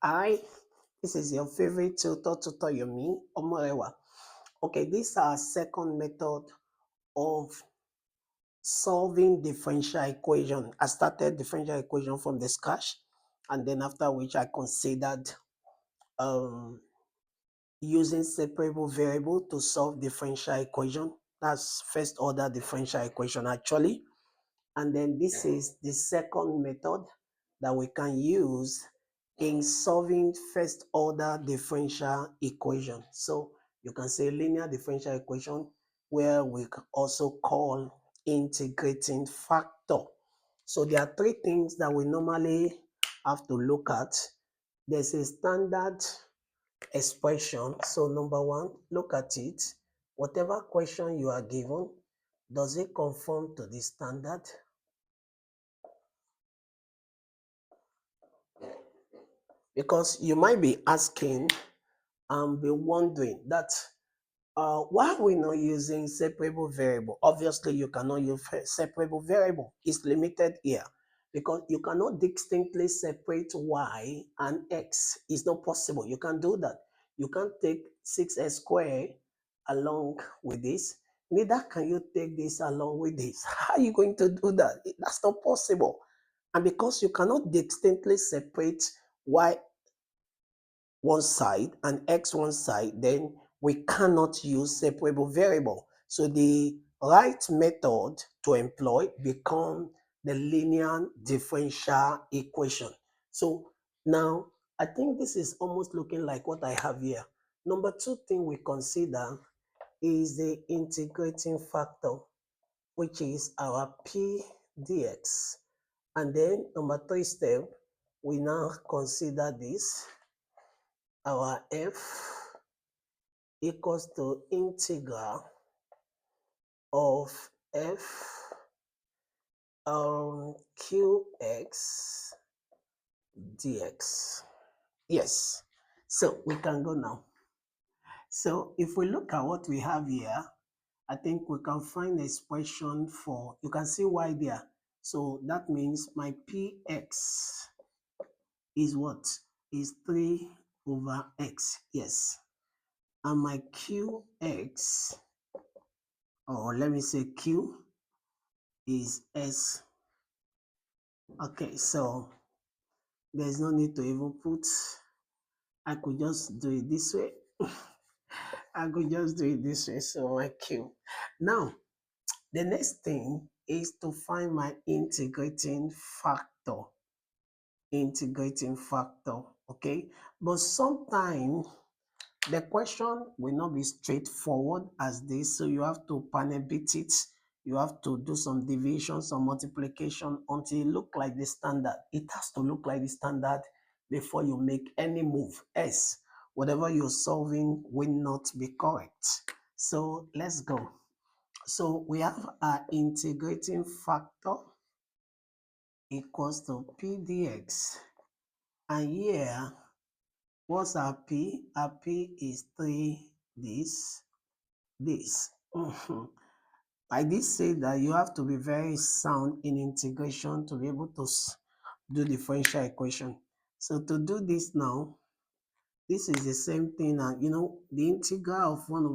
Hi, this is your favorite tutor Yomi Omorewa. Okay, this is our second method of solving differential equation. I started differential equation from the scratch, and then after which I considered um, using separable variable to solve differential equation. That's first order differential equation actually. And then this is the second method that we can use in solving first order differential equation. So you can say linear differential equation where we also call integrating factor. So there are three things that we normally have to look at. There's a standard expression. So number one, look at it. Whatever question you are given, does it conform to the standard? Because you might be asking and be wondering that why are we not using separable variable? Obviously, you cannot use separable variable. It's limited here because you cannot distinctly separate y and x. It's not possible. You can't do that. You can't take 6x squared along with this. Neither can you take this along with this. How are you going to do that? That's not possible. And because you cannot distinctly separate y one side and x one side, then we cannot use separable variable. So the right method to employ become the linear differential equation. So now I think this is almost looking like what I have here. Number two thing we consider is the integrating factor, which is our p dx. And then number three step, we now consider this our f equals to integral of f qx dx. Yes, so we can go now. So if we look at what we have here, I think we can find expression for, you can see y there. So that means my px is what? Is 3 over x, yes. And my qx, or let me say q, is s. Okay, so there's no need to even put, I could just do it this way. I could just do it this way, so my q. Now, the next thing is to find my integrating factor. Integrating factor, okay? But sometimes the question will not be straightforward as this, so you have to panel beat it. You have to do some division, some multiplication until it look like the standard. It has to look like the standard before you make any move. Else, whatever you're solving will not be correct. So let's go. So we have our integrating factor equals to p dx. And here, what's our p? Our p is 3 this. I did say that you have to be very sound in integration to be able to do differential equation. So to do this now, this is the same thing. And you know, the integral of 1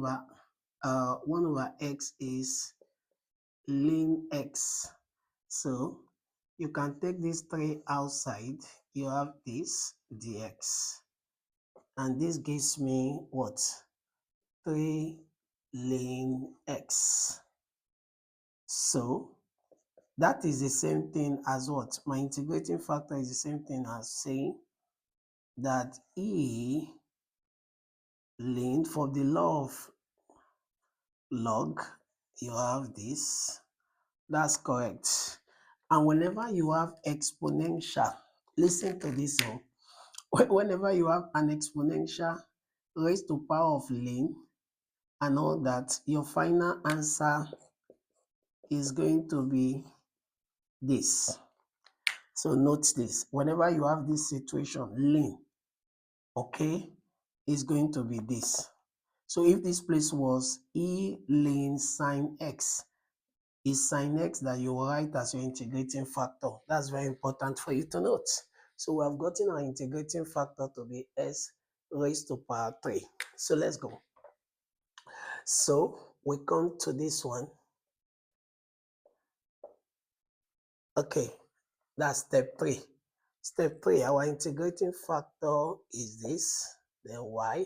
over x is ln x. So you can take this 3 outside. You have this dx. And this gives me what? 3 ln x. So that is the same thing as what? My integrating factor is the same thing as saying that E ln, for the law of log, you have this. That's correct. And whenever you have exponential, listen to this one. Whenever you have an exponential raised to power of ln and all that, your final answer is going to be this. So note this, whenever you have this situation, ln, okay, is going to be this. So if this place was E ln sine x, is sine x that you write as your integrating factor. That's very important for you to note. So we have gotten our integrating factor to be s raised to power 3. So let's go. So we come to this one. Okay, that's step 3. Step 3, our integrating factor is this, then y.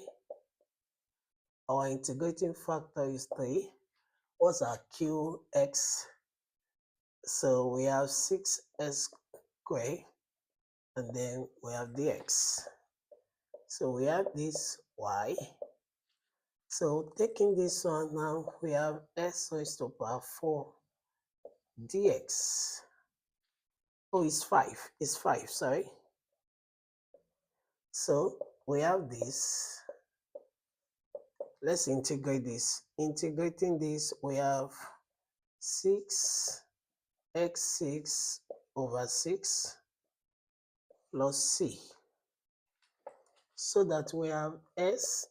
Our integrating factor is 3. What's our qx? So we have 6s squared, and then we have dx. So we have this y. So taking this one now, we have s raised to power 4 dx. Oh, it's 5. It's 5, sorry. So we have this. Let's integrate this. Integrating this, we have 6x6 over 6 plus c. So that we have s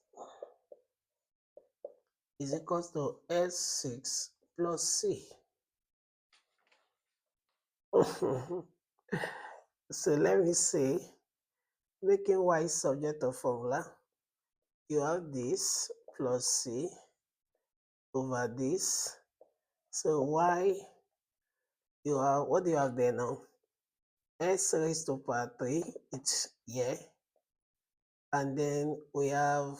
is equals to s6 plus c. So let me say, making y subject of formula, you have this plus c over this. So y, you have, what do you have there now? S raised to power 3, it's here. And then we have,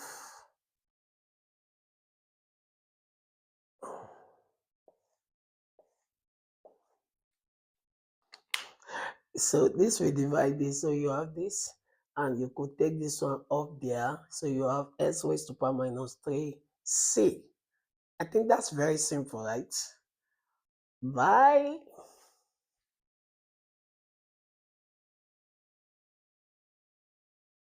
so this will divide this. So you have this, and you could take this one off there. So you have s raised to power minus 3c. I think that's very simple, right? Bye.